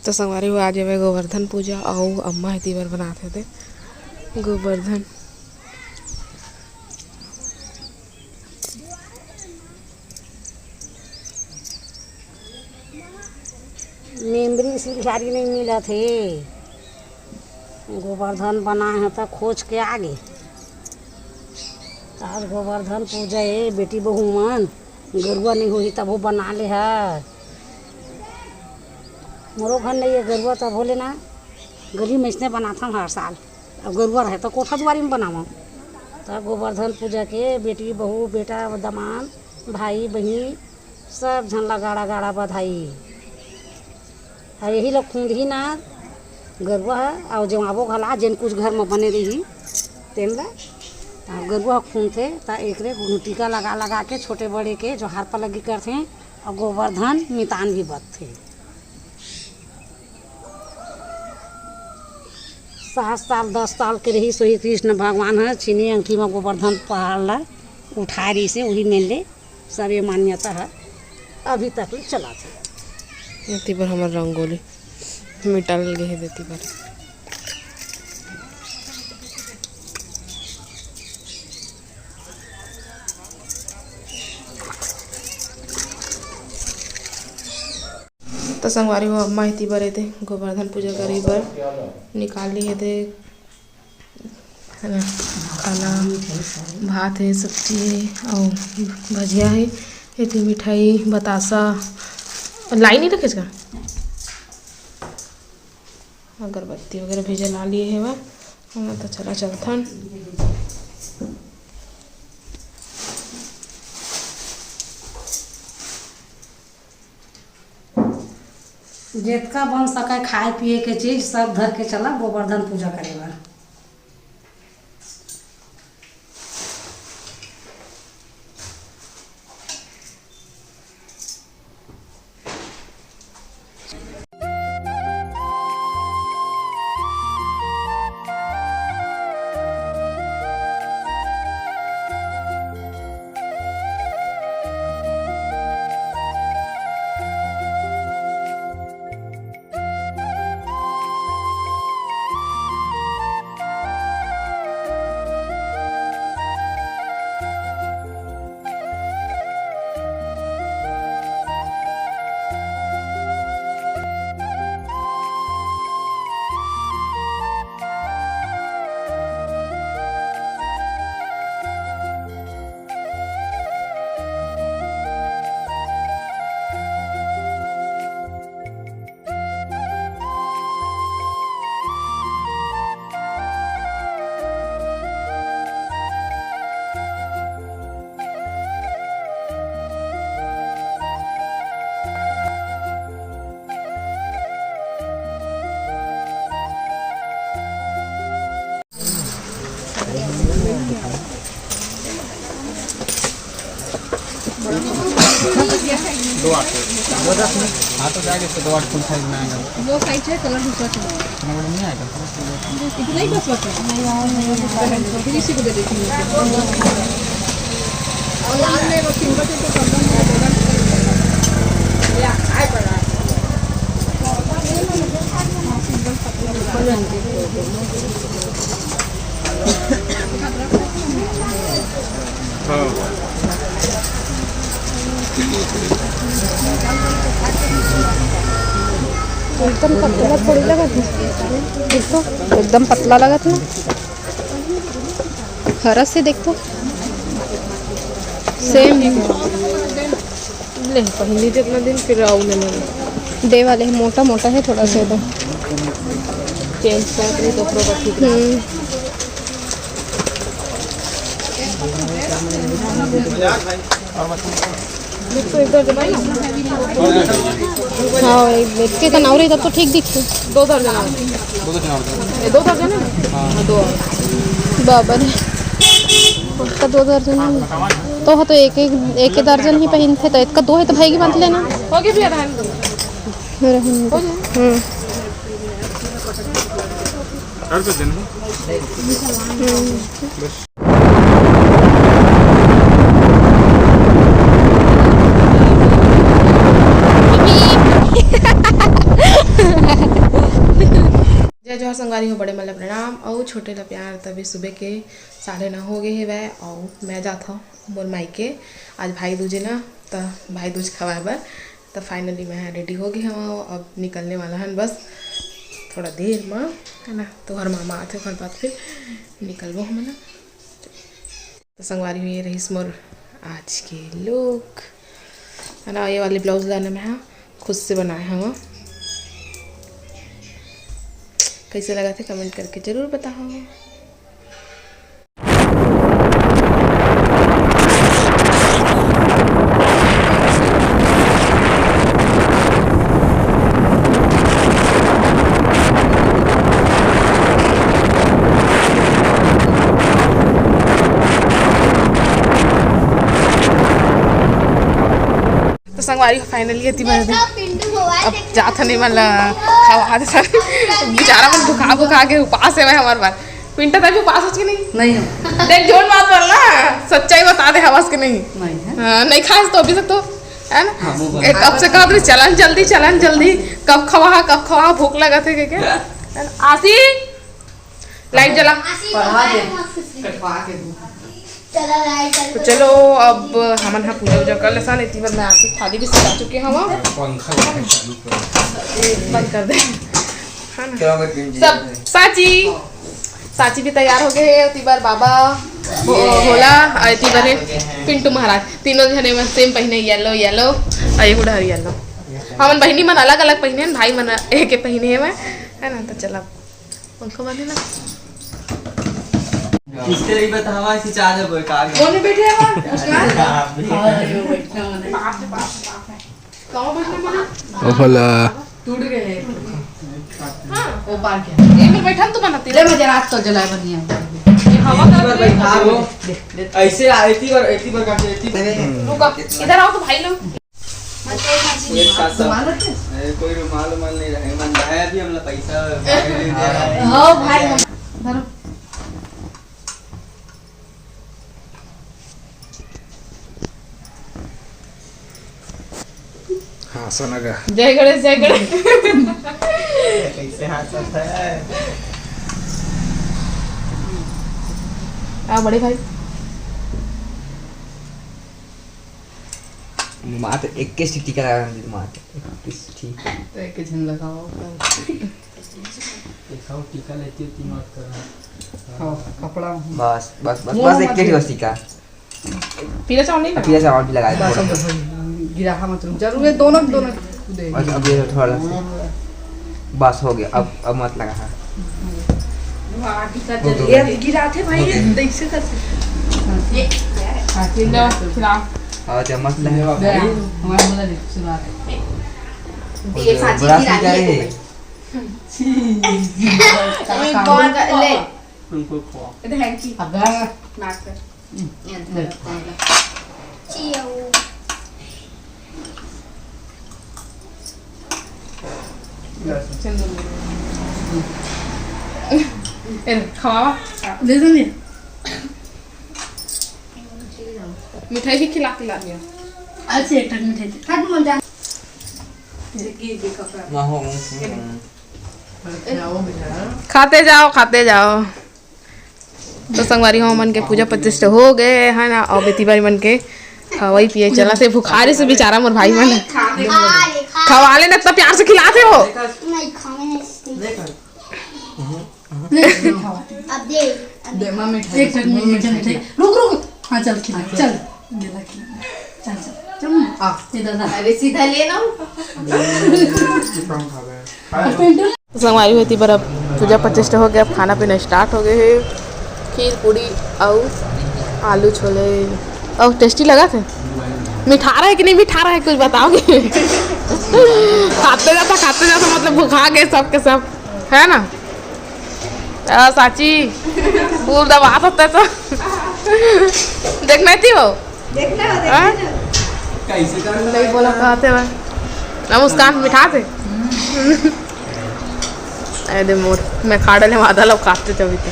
तो संगवारी हुआ आज हमें गोवर्धन पूजा और अम्मा हेती बार बनाते थे गोवर्धन। मेमरी सिलझारी नहीं मिला थे, गोवर्धन बनाए हैं तो खोज के आगे। आज गोवर्धन पूजा है, बेटी बहू मन गरुआ नहीं हुई तब वो बना ले है। मोरो घर नहीं है गरुआ तब बोले ना गली में इसने बनाता हूँ हर साल। अब गरुआ रहे तो कोठा द्वारी में बनावा। तब गोवर्धन पूजा के बेटी बहू बेटा दमाद भाई बहन सब झन गाड़ा गाड़ा बधाई। यही लोग खूंद ही ना गरुआ है और जमाबो घला जिन कुछ घर में बने रही तेन ला गरुआ खून थे तो एक टीका लगा लगा के छोटे बड़े के जो हार पर लगी करते और गोवर्धन मितान भी बदते। 7 साल 10 साल के रही सोही कृष्ण भगवान है चीनी अंगठी में गोवर्धन पहाड़ उठा रही से वही मिल ले सब ये मान्यता है अभी तक चला था। इतनी बार हमारे रंगोली मिटा लगे है देती बार। तो संगवारी हो अम्मा इतनी बार थे गोवर्धन पूजा करी बार निकाल लिए थे खाना भात है सब्जी है और भजिया है इतनी मिठाई बतासा लाई नहीं रखे इसका अगरबत्ती वगैरह भी जला लिए है वह तो चला चलता जितना बन सके खाए पिए के चीज सब धर के चला गोवर्धन पूजा करेगा। दो 8 हाँ तो जाएगा इससे 2 8 फुल साइज में आएगा। वो साइज है कलर दूसरा इतना बड़ा नहीं आएगा नहीं बस बस नहीं यार नहीं फिर इसी को दे देती हूँ और लाल में वो सिंगल से तो कम है या आए पड़ा सिंगल पतला हाँ एकदम पतला थोड़ी लगा था देखो एकदम पतला लगा था हरा से देखो सेम ले पहन लीजिए इतना दिन फिर आऊँगा मैं दे वाले मोटा मोटा है थोड़ा सा तो चेंज कर तो प्रोडक्ट ठीक तो इधर जमाई हाँ एक के नाव रही तब तो ठीक दिखते 2 दर्जन है 2 दर्जन है हाँ 2 बाबा ने उसका 2 दर्जन तो हाँ तो एक दर्जन ही पहनते तो एक का 2 है तो भाई की बांध लेना हो गया भी संगवारी हो बड़े मतलब प्रणाम और छोटे ला प्यार। तभी सुबह के 9:30 हो गए है वह और मैं जाता हूँ मोर मायके। आज भाई दूज ना तो भाई दूज खवाए बर। तो फाइनली मैं रेडी हो गई हूँ, अब निकलने वाला है बस थोड़ा देर में है ना। तो हर मामा आते ओकर बाद फिर निकलबो हम ना। तो संगवारी हुई रही मोर आज के लुक है ना। ये वाले ब्लाउज लाना मैं खुद से बनाए हूँ। कैसे लगा थे कमेंट करके ज़रूर बताओ। तो संगवारी फाइनली इतनी बार अब जाता नहीं मतलब खवा दे सर बेचारा मन भुखा के उपास है हमारे बार। पिंटा तभी उपास हो कि नहीं देख जोन बात बोल ना, सच्चाई बता दे हवास के नहीं नहीं खाए तो अभी तक तो है ना। कब से कब चलन जल्दी कब खवा भूख लगा थे क्या। आसी लाइट जला तो चलो अब हम पूजा वूजा कर लेसा। इतनी बार मैं आके थाली भी सजा चुके हम बंद कर दे है ना। सब साची भी तैयार हो गए है। इतनी बार बाबा भोला और इतनी बार पिंटू महाराज तीनों जने में सेम पहने येलो और एक उधर येलो। हमन बहनी मन अलग अलग पहने भाई मन एक पहने है ना। तो चला पंखा बंद ना इसके लिए बतावा कि चार्ज है कार कौन बैठे हैं मुस्कान कहां बैठने में ओहला टूट गए हां वो पार के एक बैठा तो बनाती ले मैं जरा तो जलाए बढ़िया ये हवा का बैठा हो ऐसे आती बार काटे रुको इधर आओ तो भाई लोग कोई रुमाल नहीं रहे मन है अभी हमला पैसा हां भाई धरो हाँ सोनागा जय गणेश कैसे हाथ है आ बड़े भाई मात्र 21 टीका लगा दी मात्र 21 ठीक तो एक झन लगाओ दिखाओ टीका लेती होती मत करना कपड़ा बस 21 टीका पीला चावल नहीं पीला चावल भी लगाया गिरा मत रुक जरूर दोनों दे बस अब ये थोड़ा बस हो गया अब मत लगा है ये गिरा थे भाई देख से कर ये खिला और चम्मच लगा हमारा बोला देख शुरुआत ये साची गिरा है कौन ले उनको खवा इधर है की अब नाक पे चियो दे दे मिठाई भी खिला दिया अच्छे एक मिठाई हट मन जा खाते जाओ तो संगवारी हो मन के पूजा प्रतिष्ठा हो गए है ना। और बेटी बारी मन के खवाई पिए चला से बुखारे से बेचारा मोर भाई मन खवा ले ना इतना प्यार से खिलाते हो अब दे मम्मी एक मिठाई रुक हाँ चल खिला चल चल आ इधर अरे सीधा ले ना संगवारी होती पर अब पूजा प्रतिष्ठा हो गया। अब खाना पीना स्टार्ट हो गए है। खीर पूड़ी और आलू छोले और टेस्टी लगा थे। मीठा रहा है कि नहीं मीठा रहा है कुछ बताओगे खाते जाता मतलब भुखा गए सब के सब है ना। साची फूल दबा सकते तो देखना थी वो कैसे कर नहीं बोला खाते हुए ना मुस्कान मिठा थे अरे मोर मैं खा डाले आधा लोग खाते थे अभी तो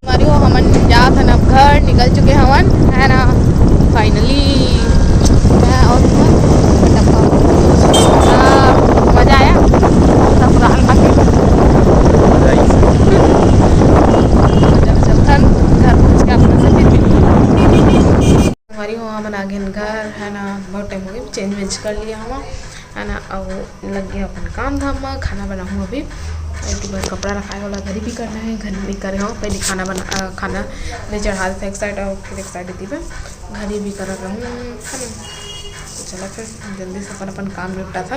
हमारी वो हमन जा था ना घर निकल चुके हमन है ना फाइनली। और मज़ा आया सब लेकिन घर है ना बहुत टाइम हो गया चेंज वेंज कर लिया हुआ है ना। अब लग गया अपन काम धाम में। खाना बनाऊँ अभी एक बार कपड़ा रखाए वाला घर भी करना है, घर भी करे हो पहले खाना ले चढ़ा देते एक साइड और फिर एक साइड दी पे घर भी कर रहूँ है ना। तो चलो फिर जल्दी से अपन काम निपटा था।